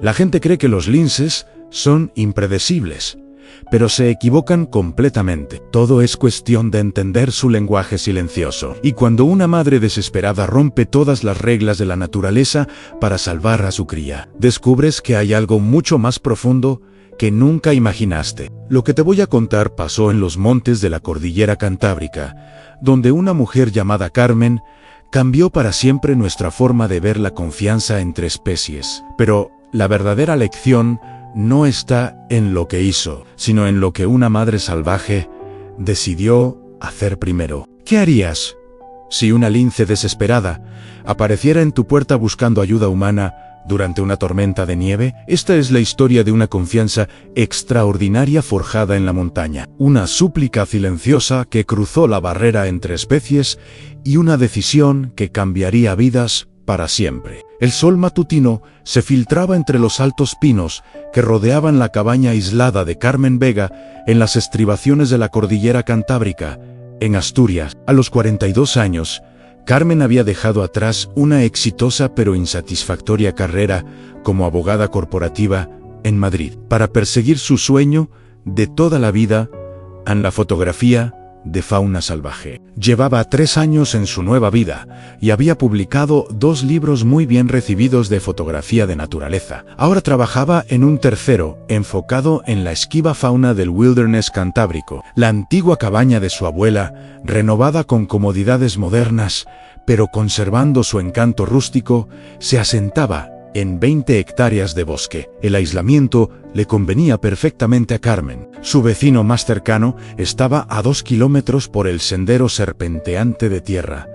La gente cree que los linces son impredecibles, pero se equivocan completamente. Todo es cuestión de entender su lenguaje silencioso. Y cuando una madre desesperada rompe todas las reglas de la naturaleza para salvar a su cría, descubres que hay algo mucho más profundo que nunca imaginaste. Lo que te voy a contar pasó en los montes de la cordillera Cantábrica, donde una mujer llamada Carmen cambió para siempre nuestra forma de ver la confianza entre especies. Pero la verdadera lección no está en lo que hizo, sino en lo que una madre salvaje decidió hacer primero. ¿Qué harías si una lince desesperada apareciera en tu puerta buscando ayuda humana durante una tormenta de nieve? Esta es la historia de una confianza extraordinaria forjada en la montaña, una súplica silenciosa que cruzó la barrera entre especies y una decisión que cambiaría vidas para siempre. El sol matutino se filtraba entre los altos pinos que rodeaban la cabaña aislada de Carmen Vega en las estribaciones de la cordillera Cantábrica, en Asturias. A los 42 años, Carmen había dejado atrás una exitosa pero insatisfactoria carrera como abogada corporativa en Madrid, para perseguir su sueño de toda la vida en la fotografía de fauna salvaje. Llevaba 3 años en su nueva vida y había publicado 2 libros muy bien recibidos de fotografía de naturaleza. Ahora trabajaba en un tercero, enfocado en la esquiva fauna del wilderness cantábrico. La antigua cabaña de su abuela, renovada con comodidades modernas, pero conservando su encanto rústico, se asentaba en 20 hectáreas de bosque. El aislamiento le convenía perfectamente a Carmen. Su vecino más cercano estaba a 2 kilómetros por el sendero serpenteante de tierra,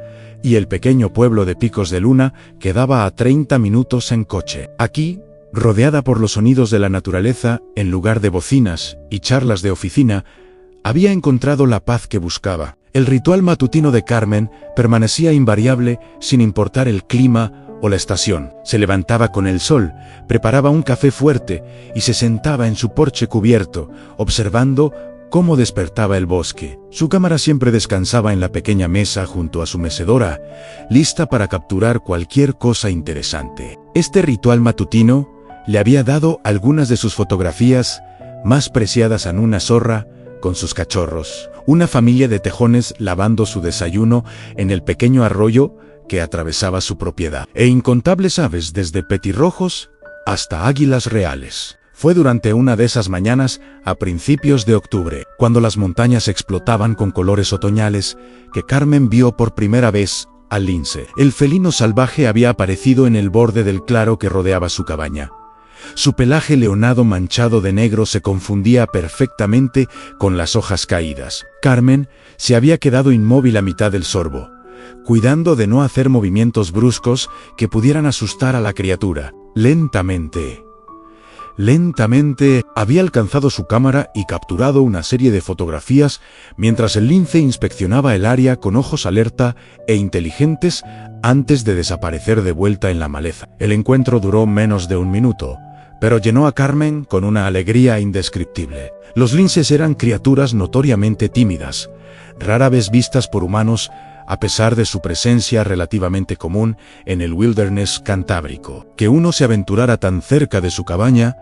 y el pequeño pueblo de Picos de Luna quedaba a 30 minutos en coche. Aquí, rodeada por los sonidos de la naturaleza, en lugar de bocinas y charlas de oficina, había encontrado la paz que buscaba. El ritual matutino de Carmen permanecía invariable sin importar el clima o la estación. Se levantaba con el sol, preparaba un café fuerte y se sentaba en su porche cubierto, observando cómo despertaba el bosque. Su cámara siempre descansaba en la pequeña mesa junto a su mecedora, lista para capturar cualquier cosa interesante. Este ritual matutino le había dado algunas de sus fotografías más preciadas a una zorra con sus cachorros, una familia de tejones lavando su desayuno en el pequeño arroyo que atravesaba su propiedad, e incontables aves desde petirrojos hasta águilas reales. Fue durante una de esas mañanas, a principios de octubre, cuando las montañas explotaban con colores otoñales, que Carmen vio por primera vez al lince. El felino salvaje había aparecido en el borde del claro que rodeaba su cabaña. Su pelaje leonado manchado de negro se confundía perfectamente con las hojas caídas. Carmen se había quedado inmóvil a mitad del sorbo, cuidando de no hacer movimientos bruscos que pudieran asustar a la criatura. Lentamente había alcanzado su cámara y capturado una serie de fotografías mientras el lince inspeccionaba el área con ojos alerta e inteligentes antes de desaparecer de vuelta en la maleza. El encuentro duró menos de 1 minuto, pero llenó a Carmen con una alegría indescriptible. Los linces eran criaturas notoriamente tímidas, rara vez vistas por humanos, a pesar de su presencia relativamente común en el wilderness cantábrico. Que uno se aventurara tan cerca de su cabaña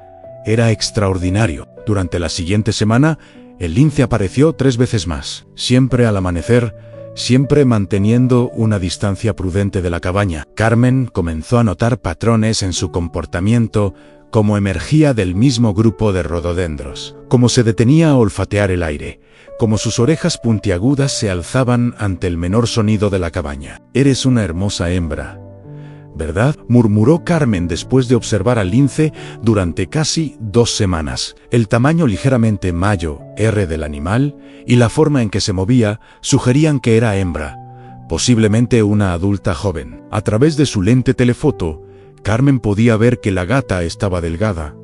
era extraordinario. Durante la siguiente semana, el lince apareció 3 veces más, siempre al amanecer, siempre manteniendo una distancia prudente de la cabaña. Carmen comenzó a notar patrones en su comportamiento, como emergía del mismo grupo de rododendros, como se detenía a olfatear el aire, como sus orejas puntiagudas se alzaban ante el menor sonido de la cabaña. «Eres una hermosa hembra, ¿verdad?», murmuró Carmen después de observar al lince durante casi 2 semanas. El tamaño ligeramente mayo del animal y la forma en que se movía sugerían que era hembra, posiblemente una adulta joven. A través de su lente telefoto, Carmen podía ver que la gata estaba delgada,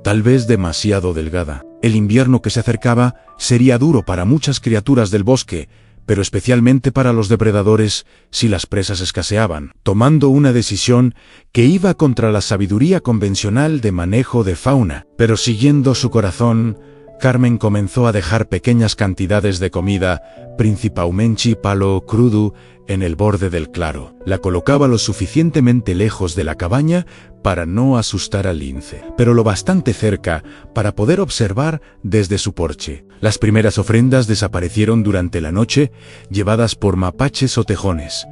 tal vez demasiado delgada. El invierno que se acercaba sería duro para muchas criaturas del bosque, pero especialmente para los depredadores si las presas escaseaban. Tomando una decisión que iba contra la sabiduría convencional de manejo de fauna, pero siguiendo su corazón, Carmen comenzó a dejar pequeñas cantidades de comida, principalmente palo crudo, en el borde del claro. La colocaba lo suficientemente lejos de la cabaña para no asustar al lince, pero lo bastante cerca para poder observar desde su porche. Las primeras ofrendas desaparecieron durante la noche, llevadas por mapaches o tejones.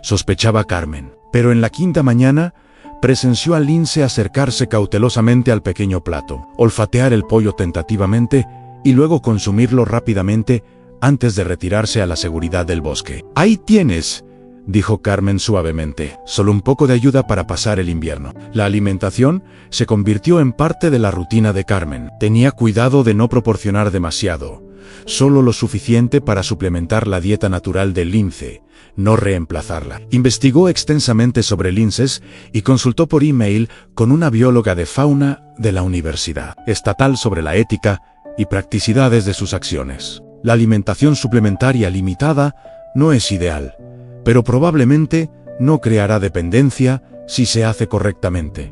Sospechaba Carmen, pero en la quinta mañana presenció al lince acercarse cautelosamente al pequeño plato, olfatear el pollo tentativamente y luego consumirlo rápidamente antes de retirarse a la seguridad del bosque. «Ahí tienes», dijo Carmen suavemente, «solo un poco de ayuda para pasar el invierno». La alimentación se convirtió en parte de la rutina de Carmen. Tenía cuidado de no proporcionar demasiado, solo lo suficiente para suplementar la dieta natural del lince, no reemplazarla. Investigó extensamente sobre linces y consultó por email con una bióloga de fauna de la Universidad Estatal sobre la ética y practicidades de sus acciones. La alimentación suplementaria limitada no es ideal, pero probablemente no creará dependencia si se hace correctamente.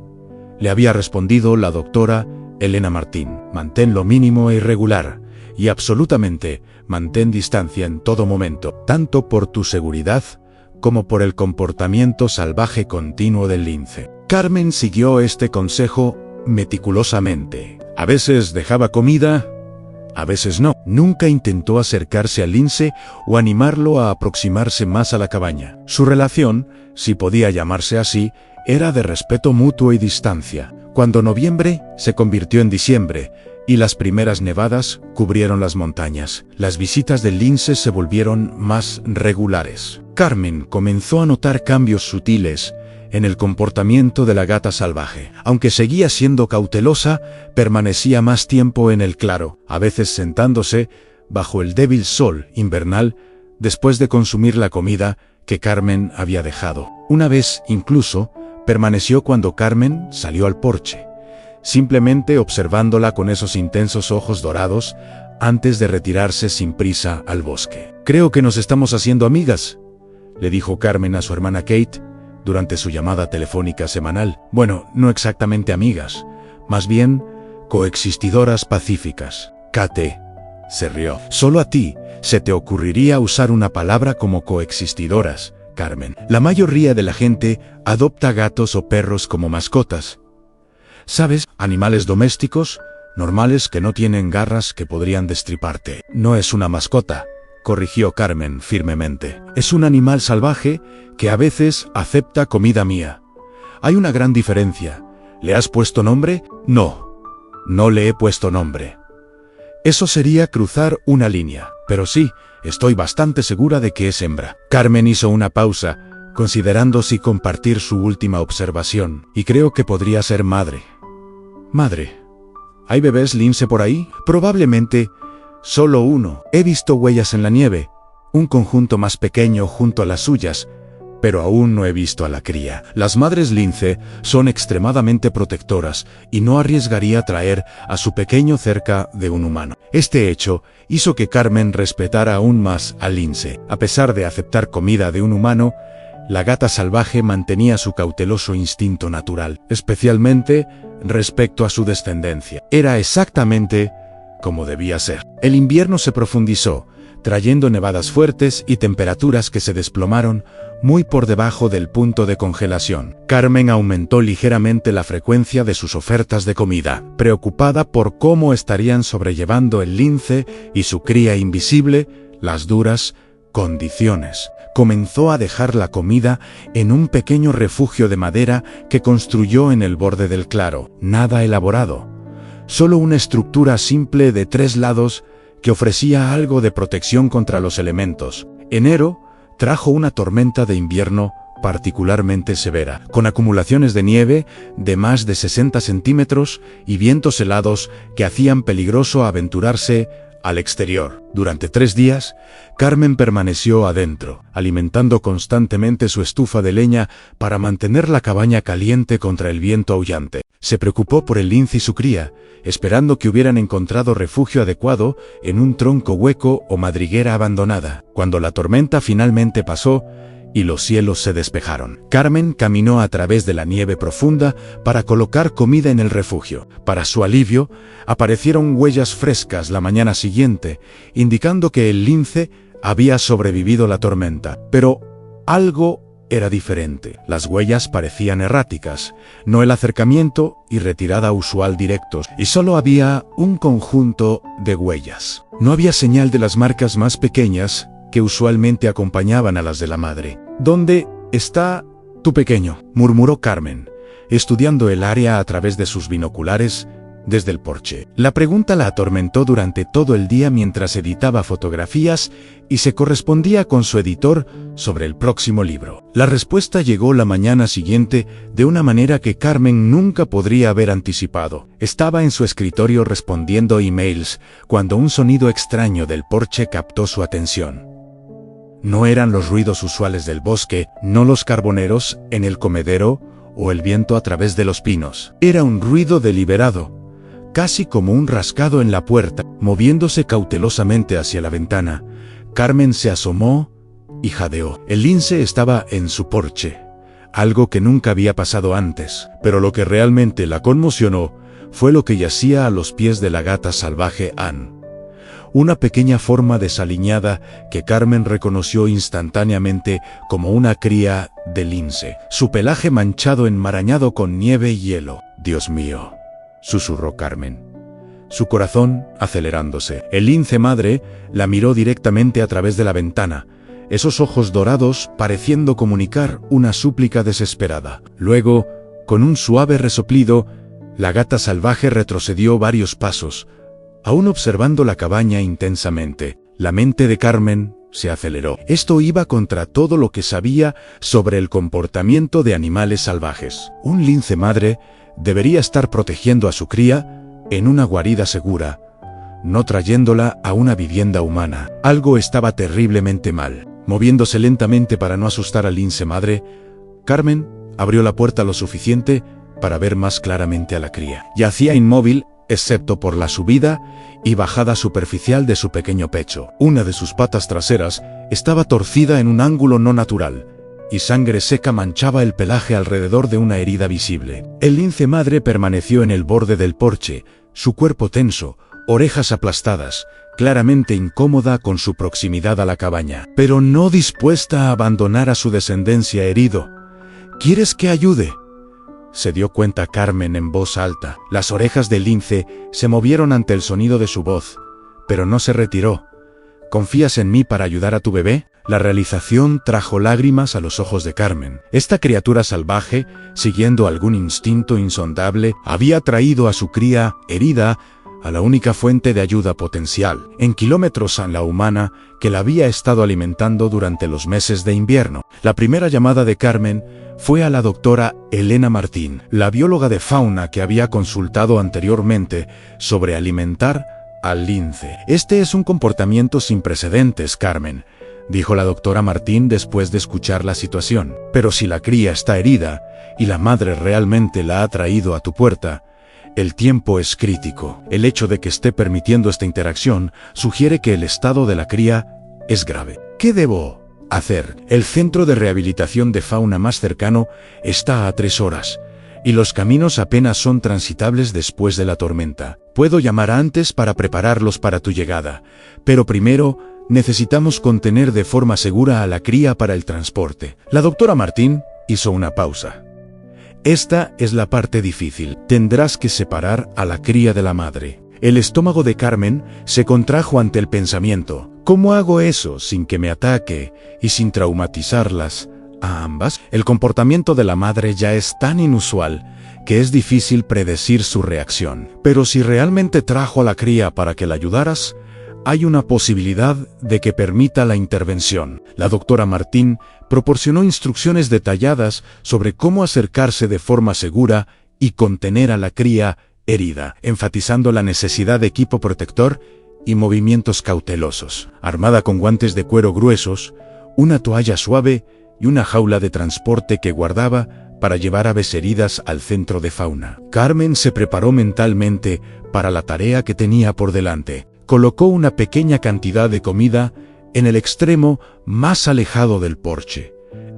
Le había respondido la doctora Elena Martín. Mantén lo mínimo e irregular, y absolutamente mantén distancia en todo momento, tanto por tu seguridad como por el comportamiento salvaje continuo del lince. Carmen siguió este consejo meticulosamente. A veces dejaba comida, a veces no. Nunca intentó acercarse al lince o animarlo a aproximarse más a la cabaña. Su relación, si podía llamarse así, era de respeto mutuo y distancia. Cuando noviembre se convirtió en diciembre y las primeras nevadas cubrieron las montañas, las visitas del lince se volvieron más regulares. Carmen comenzó a notar cambios sutiles en el comportamiento de la gata salvaje. Aunque seguía siendo cautelosa, permanecía más tiempo en el claro, a veces sentándose bajo el débil sol invernal después de consumir la comida que Carmen había dejado. Una vez, incluso, permaneció cuando Carmen salió al porche, simplemente observándola con esos intensos ojos dorados antes de retirarse sin prisa al bosque. «Creo que nos estamos haciendo amigas», le dijo Carmen a su hermana Kate durante su llamada telefónica semanal. «Bueno, no exactamente amigas, más bien coexistidoras pacíficas». Kate se rió. «Solo a ti se te ocurriría usar una palabra como coexistidoras, Carmen. La mayoría de la gente adopta gatos o perros como mascotas. ¿Sabes? Animales domésticos, normales que no tienen garras que podrían destriparte». «No es una mascota», corrigió Carmen firmemente. «Es un animal salvaje que a veces acepta comida mía. Hay una gran diferencia. ¿Le has puesto nombre? No, no le he puesto nombre. Eso sería cruzar una línea, pero sí, estoy bastante segura de que es hembra». Carmen hizo una pausa, considerando si compartir su última observación, y creo que podría ser madre. «Madre. ¿Hay bebés lince por ahí?» «Probablemente solo uno. He visto huellas en la nieve, un conjunto más pequeño junto a las suyas, pero aún no he visto a la cría. Las madres lince son extremadamente protectoras y no arriesgaría traer a su pequeño cerca de un humano». Este hecho hizo que Carmen respetara aún más al lince. A pesar de aceptar comida de un humano, la gata salvaje mantenía su cauteloso instinto natural, especialmente respecto a su descendencia. Era exactamente como debía ser. El invierno se profundizó, trayendo nevadas fuertes y temperaturas que se desplomaron muy por debajo del punto de congelación. Carmen aumentó ligeramente la frecuencia de sus ofertas de comida, preocupada por cómo estarían sobrellevando el lince y su cría invisible las duras condiciones. Comenzó a dejar la comida en un pequeño refugio de madera que construyó en el borde del claro. Nada elaborado, solo una estructura simple de 3 lados que ofrecía algo de protección contra los elementos. Enero trajo una tormenta de invierno particularmente severa, con acumulaciones de nieve de más de 60 centímetros y vientos helados que hacían peligroso aventurarse al exterior. Durante 3 días, Carmen permaneció adentro, alimentando constantemente su estufa de leña para mantener la cabaña caliente contra el viento aullante. Se preocupó por el lince y su cría, esperando que hubieran encontrado refugio adecuado en un tronco hueco o madriguera abandonada. Cuando la tormenta finalmente pasó y los cielos se despejaron. Carmen caminó a través de la nieve profunda para colocar comida en el refugio. Para su alivio, aparecieron huellas frescas la mañana siguiente, indicando que el lince había sobrevivido la tormenta. Pero algo era diferente. Las huellas parecían erráticas, no el acercamiento y retirada usual directos, y solo había un conjunto de huellas. No había señal de las marcas más pequeñas que usualmente acompañaban a las de la madre. «¿Dónde está tu pequeño?», murmuró Carmen, estudiando el área a través de sus binoculares desde el porche. La pregunta la atormentó durante todo el día mientras editaba fotografías y se correspondía con su editor sobre el próximo libro. La respuesta llegó la mañana siguiente de una manera que Carmen nunca podría haber anticipado. Estaba en su escritorio respondiendo emails cuando un sonido extraño del porche captó su atención. No eran los ruidos usuales del bosque, no los carboneros en el comedero o el viento a través de los pinos. Era un ruido deliberado, casi como un rascado en la puerta. Moviéndose cautelosamente hacia la ventana, Carmen se asomó y jadeó. El lince estaba en su porche, algo que nunca había pasado antes. Pero lo que realmente la conmocionó fue lo que yacía a los pies de la gata salvaje Anne. Una pequeña forma desaliñada que Carmen reconoció instantáneamente como una cría de lince. Su pelaje manchado enmarañado con nieve y hielo. «Dios mío», susurró Carmen, su corazón acelerándose. El lince madre la miró directamente a través de la ventana, esos ojos dorados pareciendo comunicar una súplica desesperada. Luego, con un suave resoplido, la gata salvaje retrocedió varios pasos, aún observando la cabaña intensamente. La mente de Carmen se aceleró. Esto iba contra todo lo que sabía sobre el comportamiento de animales salvajes. Un lince madre debería estar protegiendo a su cría en una guarida segura, no trayéndola a una vivienda humana. Algo estaba terriblemente mal. Moviéndose lentamente para no asustar al lince madre, Carmen abrió la puerta lo suficiente para ver más claramente a la cría. Yacía inmóvil, excepto por la subida y bajada superficial de su pequeño pecho. Una de sus patas traseras estaba torcida en un ángulo no natural, y sangre seca manchaba el pelaje alrededor de una herida visible. El lince madre permaneció en el borde del porche, su cuerpo tenso, orejas aplastadas, claramente incómoda con su proximidad a la cabaña, pero no dispuesta a abandonar a su descendencia herido. «¿Quieres que ayude?», se dio cuenta Carmen en voz alta. Las orejas del lince se movieron ante el sonido de su voz, pero no se retiró. «¿Confías en mí para ayudar a tu bebé?». La realización trajo lágrimas a los ojos de Carmen. Esta criatura salvaje, siguiendo algún instinto insondable, había traído a su cría, herida, a la única fuente de ayuda potencial, en kilómetros a la humana, que la había estado alimentando durante los meses de invierno. La primera llamada de Carmen fue a la doctora Elena Martín, la bióloga de fauna que había consultado anteriormente sobre alimentar al lince. «Este es un comportamiento sin precedentes, Carmen», dijo la doctora Martín después de escuchar la situación. «Pero si la cría está herida y la madre realmente la ha traído a tu puerta, el tiempo es crítico. El hecho de que esté permitiendo esta interacción sugiere que el estado de la cría es grave. ¿Qué debo hacer?». «El centro de rehabilitación de fauna más cercano está a 3 horas, y los caminos apenas son transitables después de la tormenta. Puedo llamar antes para prepararlos para tu llegada, pero primero necesitamos contener de forma segura a la cría para el transporte». La doctora Martín hizo una pausa. «Esta es la parte difícil. Tendrás que separar a la cría de la madre». El estómago de Carmen se contrajo ante el pensamiento. «¿Cómo hago eso sin que me ataque y sin traumatizarlas a ambas?». El comportamiento de la madre ya es tan inusual que es difícil predecir su reacción. «Pero si realmente trajo a la cría para que la ayudaras, hay una posibilidad de que permita la intervención». La doctora Martín proporcionó instrucciones detalladas sobre cómo acercarse de forma segura y contener a la cría herida, enfatizando la necesidad de equipo protector y movimientos cautelosos. Armada con guantes de cuero gruesos, una toalla suave y una jaula de transporte que guardaba para llevar aves heridas al centro de fauna, Carmen se preparó mentalmente para la tarea que tenía por delante. Colocó una pequeña cantidad de comida en el extremo más alejado del porche,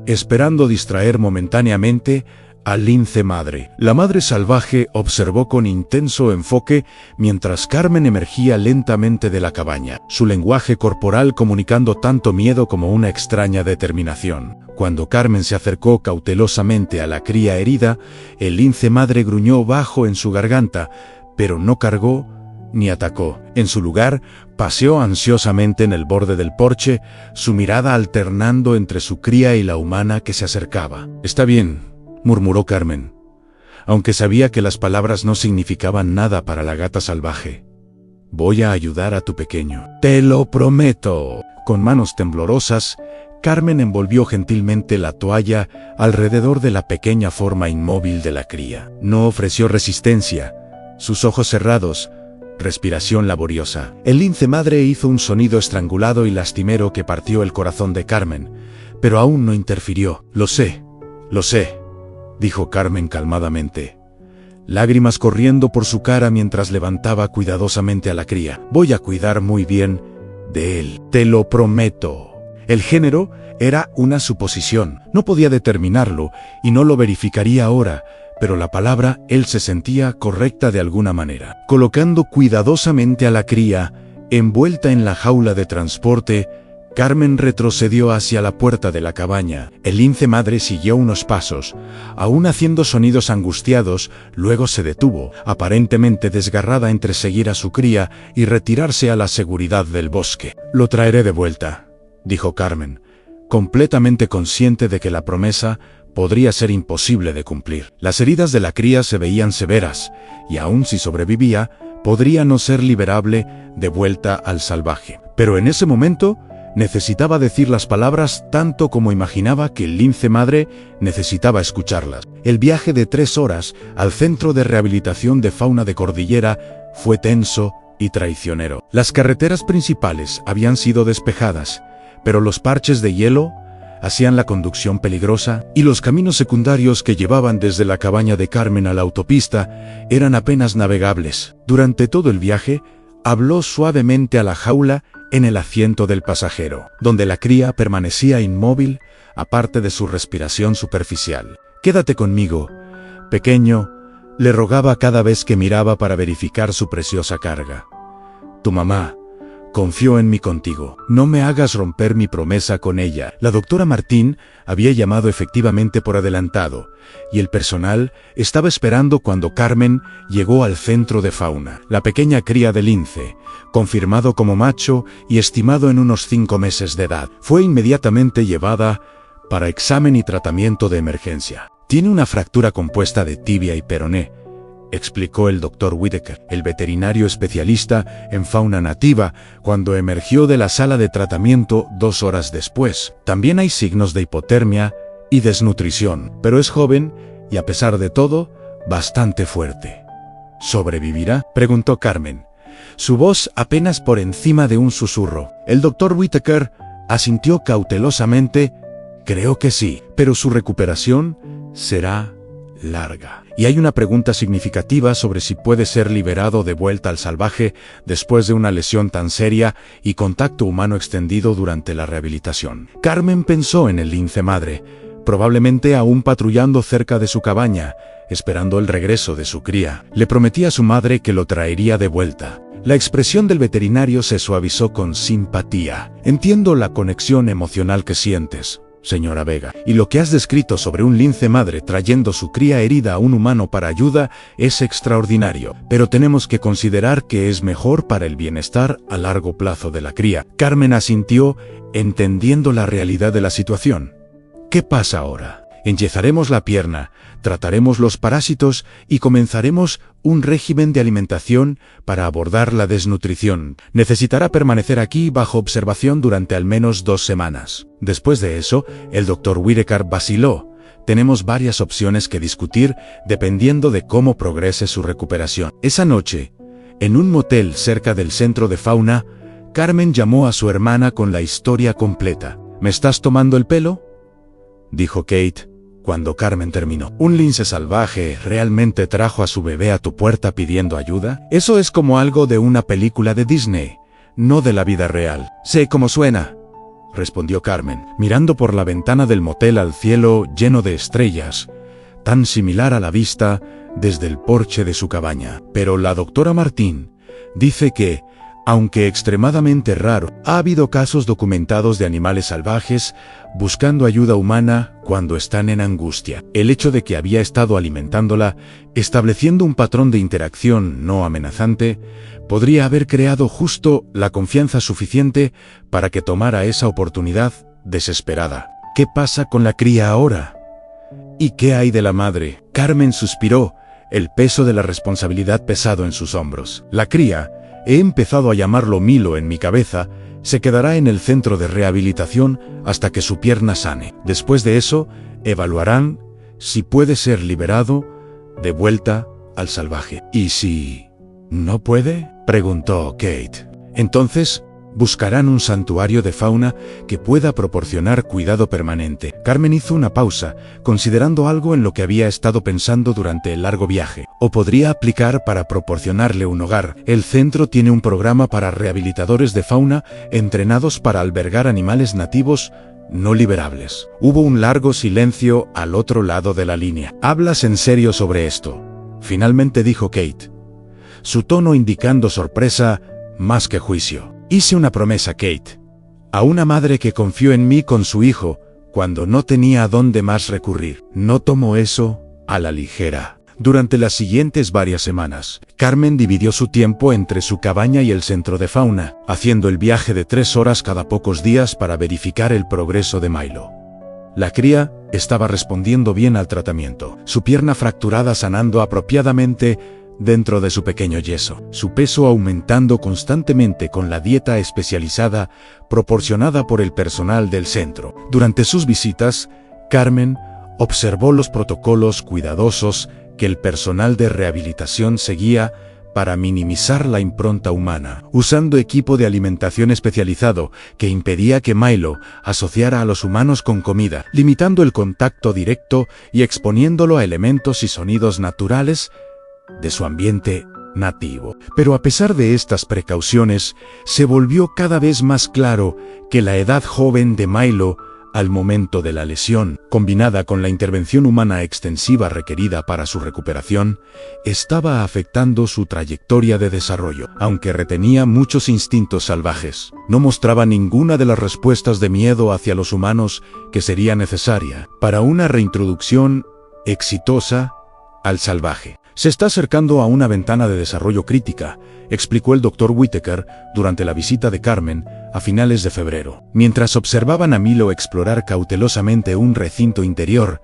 esperando distraer momentáneamente al lince madre. La madre salvaje observó con intenso enfoque mientras Carmen emergía lentamente de la cabaña, su lenguaje corporal comunicando tanto miedo como una extraña determinación. Cuando Carmen se acercó cautelosamente a la cría herida, el lince madre gruñó bajo en su garganta, pero no cargó ni atacó. En su lugar, paseó ansiosamente en el borde del porche, su mirada alternando entre su cría y la humana que se acercaba. «Está bien», murmuró Carmen, aunque sabía que las palabras no significaban nada para la gata salvaje. «Voy a ayudar a tu pequeño. Te lo prometo». Con manos temblorosas, Carmen envolvió gentilmente la toalla alrededor de la pequeña forma inmóvil de la cría. No ofreció resistencia. Sus ojos cerrados, respiración laboriosa. El lince madre hizo un sonido estrangulado y lastimero que partió el corazón de Carmen, pero aún no interfirió. Lo sé», dijo Carmen calmadamente, lágrimas corriendo por su cara mientras levantaba cuidadosamente a la cría. «Voy a cuidar muy bien de él. Te lo prometo». El género era una suposición. No podía determinarlo y no lo verificaría ahora, pero la palabra él se sentía correcta de alguna manera. Colocando cuidadosamente a la cría, envuelta en la jaula de transporte, Carmen retrocedió hacia la puerta de la cabaña. El lince madre siguió unos pasos, aún haciendo sonidos angustiados, luego se detuvo, aparentemente desgarrada entre seguir a su cría y retirarse a la seguridad del bosque. «Lo traeré de vuelta», dijo Carmen, completamente consciente de que la promesa podría ser imposible de cumplir. Las heridas de la cría se veían severas, y aun si sobrevivía, podría no ser liberable de vuelta al salvaje. Pero en ese momento, necesitaba decir las palabras tanto como imaginaba que el lince madre necesitaba escucharlas. El viaje de 3 horas al centro de rehabilitación de fauna de cordillera fue tenso y traicionero. Las carreteras principales habían sido despejadas, pero los parches de hielo hacían la conducción peligrosa y los caminos secundarios que llevaban desde la cabaña de Carmen a la autopista eran apenas navegables. Durante todo el viaje, habló suavemente a la jaula en el asiento del pasajero, donde la cría permanecía inmóvil, aparte de su respiración superficial. «Quédate conmigo, pequeño», le rogaba cada vez que miraba para verificar su preciosa carga. «Tu mamá confió en mí contigo. No me hagas romper mi promesa con ella». La doctora Martín había llamado efectivamente por adelantado, y el personal estaba esperando cuando Carmen llegó al centro de fauna. La pequeña cría de lince, confirmado como macho y estimado en unos 5 meses de edad, fue inmediatamente llevada para examen y tratamiento de emergencia. «Tiene una fractura compuesta de tibia y peroné», explicó el Dr. Whitaker, el veterinario especialista en fauna nativa, cuando emergió de la sala de tratamiento 2 horas después. «También hay signos de hipotermia y desnutrición, pero es joven y, a pesar de todo, bastante fuerte». «¿Sobrevivirá?», preguntó Carmen, su voz apenas por encima de un susurro. El Dr. Whitaker asintió cautelosamente. «Creo que sí, pero su recuperación será larga. Y hay una pregunta significativa sobre si puede ser liberado de vuelta al salvaje después de una lesión tan seria y contacto humano extendido durante la rehabilitación». Carmen pensó en el lince madre, probablemente aún patrullando cerca de su cabaña, esperando el regreso de su cría. Le prometía a su madre que lo traería de vuelta. La expresión del veterinario se suavizó con simpatía. «Entiendo la conexión emocional que sientes, señora Vega, y lo que has descrito sobre un lince madre trayendo su cría herida a un humano para ayuda es extraordinario, pero tenemos que considerar que es mejor para el bienestar a largo plazo de la cría». Carmen asintió, entendiendo la realidad de la situación. «¿Qué pasa ahora? Enyezaremos la pierna, trataremos los parásitos y comenzaremos un régimen de alimentación para abordar la desnutrición. Necesitará permanecer aquí bajo observación durante al menos 2 semanas. Después de eso, el Dr. Whitaker vaciló. Tenemos varias opciones que discutir dependiendo de cómo progrese su recuperación». Esa noche, en un motel cerca del centro de fauna, Carmen llamó a su hermana con la historia completa. «¿Me estás tomando el pelo?», dijo Kate, cuando Carmen terminó. «¿Un lince salvaje realmente trajo a su bebé a tu puerta pidiendo ayuda? Eso es como algo de una película de Disney, no de la vida real». «Sé cómo suena», respondió Carmen, mirando por la ventana del motel al cielo lleno de estrellas, tan similar a la vista desde el porche de su cabaña. Pero la doctora Martín dice que, aunque extremadamente raro, ha habido casos documentados de animales salvajes buscando ayuda humana cuando están en angustia. El hecho de que había estado alimentándola, estableciendo un patrón de interacción no amenazante, podría haber creado justo la confianza suficiente para que tomara esa oportunidad desesperada. ¿Qué pasa con la cría ahora? ¿Y qué hay de la madre? Carmen suspiró, el peso de la responsabilidad pesado en sus hombros. La cría, he empezado a llamarlo Milo en mi cabeza, se quedará en el centro de rehabilitación hasta que su pierna sane. Después de eso, evaluarán si puede ser liberado de vuelta al salvaje. ¿Y si no puede?, preguntó Kate. Entonces, buscarán un santuario de fauna que pueda proporcionar cuidado permanente. Carmen hizo una pausa, considerando algo en lo que había estado pensando durante el largo viaje. O podría aplicar para proporcionarle un hogar. El centro tiene un programa para rehabilitadores de fauna entrenados para albergar animales nativos no liberables. Hubo un largo silencio al otro lado de la línea. ¿Hablas en serio sobre esto?, finalmente dijo Kate, su tono indicando sorpresa más que juicio. Hice una promesa, Kate, a una madre que confió en mí con su hijo cuando no tenía a dónde más recurrir. No tomó eso a la ligera. Durante las siguientes varias semanas, Carmen dividió su tiempo entre su cabaña y el centro de fauna, haciendo el viaje de 3 horas cada pocos días para verificar el progreso de Milo. La cría estaba respondiendo bien al tratamiento, su pierna fracturada sanando apropiadamente dentro de su pequeño yeso, su peso aumentando constantemente con la dieta especializada proporcionada por el personal del centro. Durante sus visitas, Carmen observó los protocolos cuidadosos que el personal de rehabilitación seguía para minimizar la impronta humana, usando equipo de alimentación especializado que impedía que Milo asociara a los humanos con comida, limitando el contacto directo y exponiéndolo a elementos y sonidos naturales de su ambiente nativo. Pero a pesar de estas precauciones, se volvió cada vez más claro que la edad joven de Milo al momento de la lesión, combinada con la intervención humana extensiva requerida para su recuperación, estaba afectando su trayectoria de desarrollo. Aunque retenía muchos instintos salvajes, no mostraba ninguna de las respuestas de miedo hacia los humanos que sería necesaria para una reintroducción exitosa al salvaje. Se está acercando a una ventana de desarrollo crítica, explicó el Dr. Whittaker durante la visita de Carmen a finales de febrero. Mientras observaban a Milo explorar cautelosamente un recinto interior,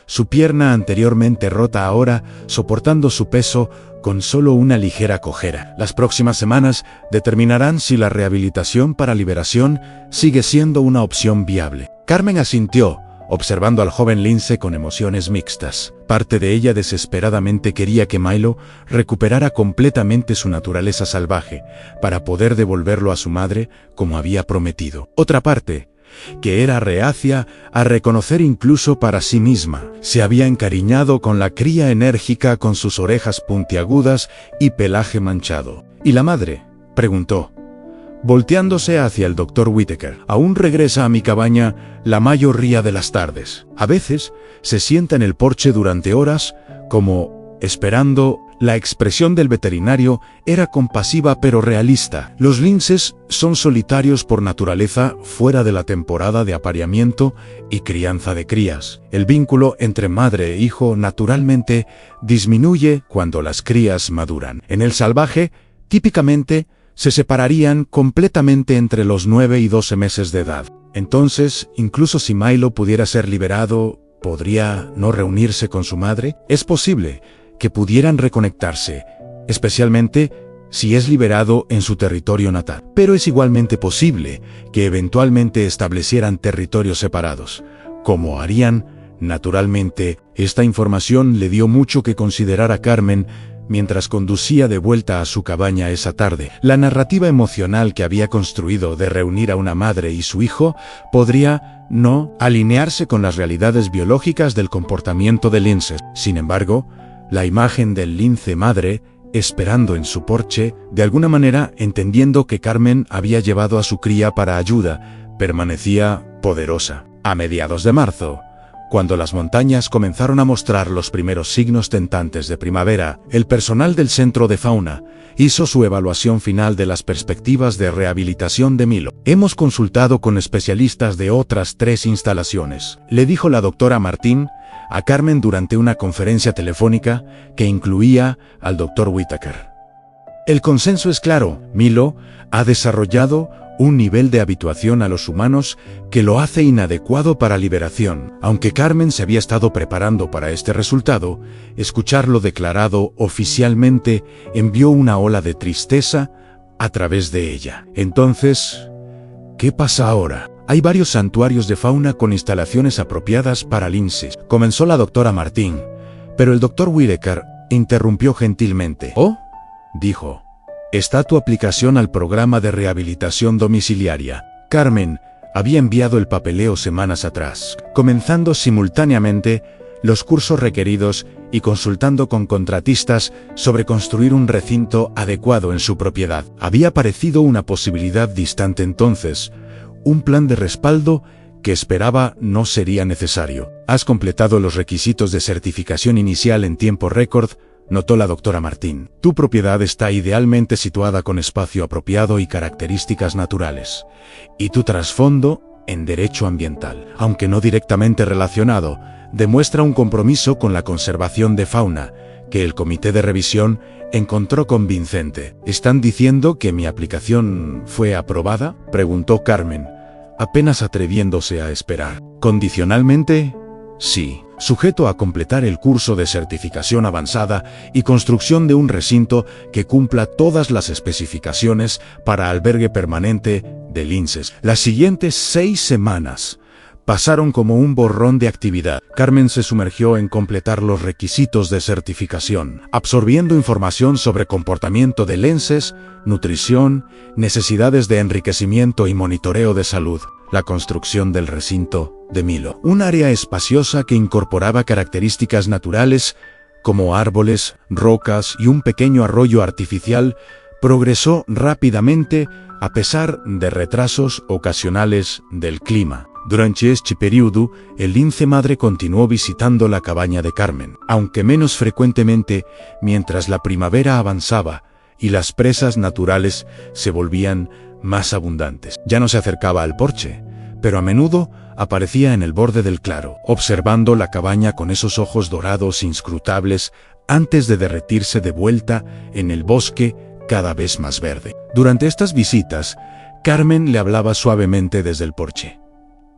su pierna anteriormente rota ahora soportando su peso con solo una ligera cojera. Las próximas semanas determinarán si la rehabilitación para liberación sigue siendo una opción viable. Carmen asintió, observando al joven Lince con emociones mixtas. Parte de ella desesperadamente quería que Milo recuperara completamente su naturaleza salvaje para poder devolverlo a su madre como había prometido. Otra parte, que era reacia a reconocer incluso para sí misma, se había encariñado con la cría enérgica con sus orejas puntiagudas y pelaje manchado. ¿Y la madre?, preguntó, volteándose hacia el Dr. Whittaker. Aún regresa a mi cabaña la mayoría de las tardes. A veces se sienta en el porche durante horas, como esperando. La expresión del veterinario era compasiva pero realista. Los linces son solitarios por naturaleza fuera de la temporada de apareamiento y crianza de crías. El vínculo entre madre e hijo naturalmente disminuye cuando las crías maduran. En el salvaje, típicamente, se separarían completamente entre los 9 y 12 meses de edad. Entonces, incluso si Milo pudiera ser liberado, ¿podría no reunirse con su madre? Es posible que pudieran reconectarse, especialmente si es liberado en su territorio natal. Pero es igualmente posible que eventualmente establecieran territorios separados, como harían naturalmente. Esta información le dio mucho que considerar a Carmen mientras conducía de vuelta a su cabaña esa tarde. La narrativa emocional que había construido de reunir a una madre y su hijo podría no alinearse con las realidades biológicas del comportamiento de lince. Sin embargo, la imagen del lince madre esperando en su porche, de alguna manera entendiendo que Carmen había llevado a su cría para ayuda, permanecía poderosa. A mediados de marzo, cuando las montañas comenzaron a mostrar los primeros signos tentantes de primavera, el personal del Centro de Fauna hizo su evaluación final de las perspectivas de rehabilitación de Milo. Hemos consultado con especialistas de otras 3 instalaciones, le dijo la doctora Martín a Carmen durante una conferencia telefónica que incluía al Dr. Whitaker. El consenso es claro: Milo ha desarrollado un nivel de habituación a los humanos que lo hace inadecuado para liberación. Aunque Carmen se había estado preparando para este resultado, escucharlo declarado oficialmente envió una ola de tristeza a través de ella. Entonces, ¿qué pasa ahora? Hay varios santuarios de fauna con instalaciones apropiadas para linces, comenzó la doctora Martín, pero el Dr. Whitaker interrumpió gentilmente. «Oh», dijo, «está tu aplicación al programa de rehabilitación domiciliaria». Carmen había enviado el papeleo semanas atrás, comenzando simultáneamente los cursos requeridos y consultando con contratistas sobre construir un recinto adecuado en su propiedad. Había parecido una posibilidad distante entonces, un plan de respaldo que esperaba no sería necesario. «Has completado los requisitos de certificación inicial en tiempo récord», notó la doctora Martín. «Tu propiedad está idealmente situada con espacio apropiado y características naturales. Y tu trasfondo en derecho ambiental, aunque no directamente relacionado, demuestra un compromiso con la conservación de fauna que el comité de revisión encontró convincente». «¿Están diciendo que mi aplicación fue aprobada?», preguntó Carmen, apenas atreviéndose a esperar. «Condicionalmente, sí, sujeto a completar el curso de certificación avanzada y construcción de un recinto que cumpla todas las especificaciones para albergue permanente de linces». Las siguientes 6 semanas pasaron como un borrón de actividad. Carmen se sumergió en completar los requisitos de certificación, absorbiendo información sobre comportamiento de linces, nutrición, necesidades de enriquecimiento y monitoreo de salud. La construcción del recinto de Milo, un área espaciosa que incorporaba características naturales como árboles, rocas y un pequeño arroyo artificial, progresó rápidamente a pesar de retrasos ocasionales del clima. Durante este periodo, el lince madre continuó visitando la cabaña de Carmen, aunque menos frecuentemente, mientras la primavera avanzaba y las presas naturales se volvían más abundantes. Ya no se acercaba al porche, pero a menudo aparecía en el borde del claro, observando la cabaña con esos ojos dorados inscrutables antes de derretirse de vuelta en el bosque cada vez más verde. Durante estas visitas, Carmen le hablaba suavemente desde el porche.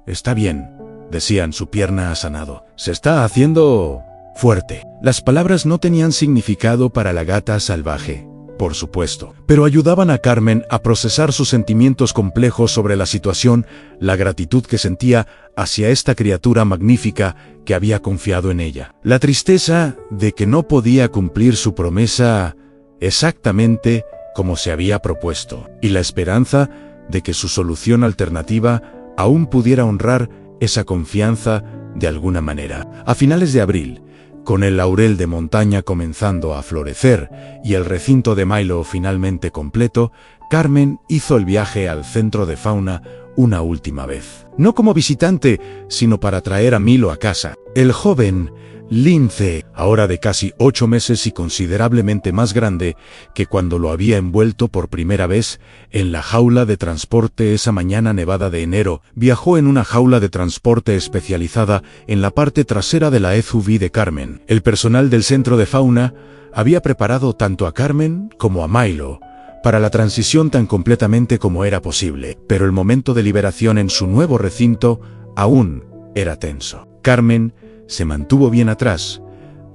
«Está bien», decía en su pierna asanado. «Se está haciendo fuerte». Las palabras no tenían significado para la gata salvaje, por supuesto, pero ayudaban a Carmen a procesar sus sentimientos complejos sobre la situación, la gratitud que sentía hacia esta criatura magnífica que había confiado en ella, la tristeza de que no podía cumplir su promesa exactamente como se había propuesto, y la esperanza de que su solución alternativa aún pudiera honrar esa confianza de alguna manera. A finales de abril, con el laurel de montaña comenzando a florecer y el recinto de Milo finalmente completo, Carmen hizo el viaje al Centro de Fauna una última vez. No como visitante, sino para traer a Milo a casa. El joven lince, ahora de casi 8 meses y considerablemente más grande que cuando lo había envuelto por primera vez en la jaula de transporte esa mañana nevada de enero, viajó en una jaula de transporte especializada en la parte trasera de la SUV de Carmen. El personal del Centro de Fauna había preparado tanto a Carmen como a Milo para la transición tan completamente como era posible, pero el momento de liberación en su nuevo recinto aún era tenso. Carmen se mantuvo bien atrás,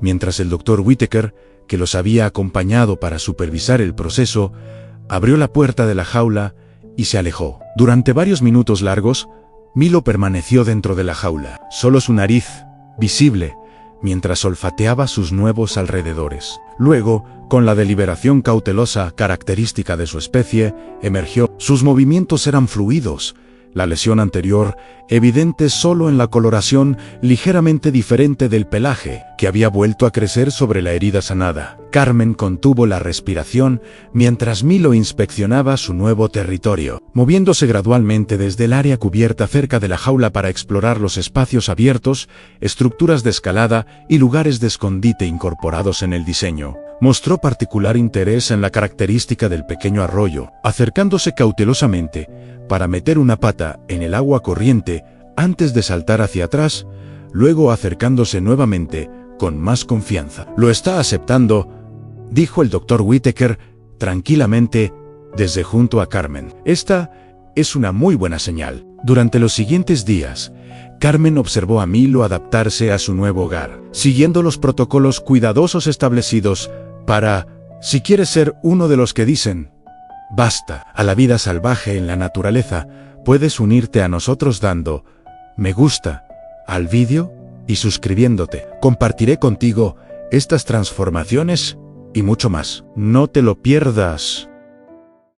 mientras el Dr. Whitaker, que los había acompañado para supervisar el proceso, abrió la puerta de la jaula y se alejó. Durante varios minutos largos, Milo permaneció dentro de la jaula, solo su nariz, visible, mientras olfateaba sus nuevos alrededores. Luego, con la deliberación cautelosa característica de su especie, emergió. Sus movimientos eran fluidos, la lesión anterior, evidente solo en la coloración ligeramente diferente del pelaje, que había vuelto a crecer sobre la herida sanada. Carmen contuvo la respiración mientras Milo inspeccionaba su nuevo territorio, moviéndose gradualmente desde el área cubierta cerca de la jaula para explorar los espacios abiertos, estructuras de escalada y lugares de escondite incorporados en el diseño. Mostró particular interés en la característica del pequeño arroyo, acercándose cautelosamente para meter una pata en el agua corriente antes de saltar hacia atrás, luego acercándose nuevamente con más confianza. «Lo está aceptando», dijo el Dr. Whittaker tranquilamente desde junto a Carmen. «Esta es una muy buena señal». Durante los siguientes días, Carmen observó a Milo adaptarse a su nuevo hogar, siguiendo los protocolos cuidadosos establecidos para, si quieres ser uno de los que dicen basta a la vida salvaje en la naturaleza, puedes unirte a nosotros dando me gusta al vídeo y suscribiéndote. Compartiré contigo estas transformaciones y mucho más. No te lo pierdas.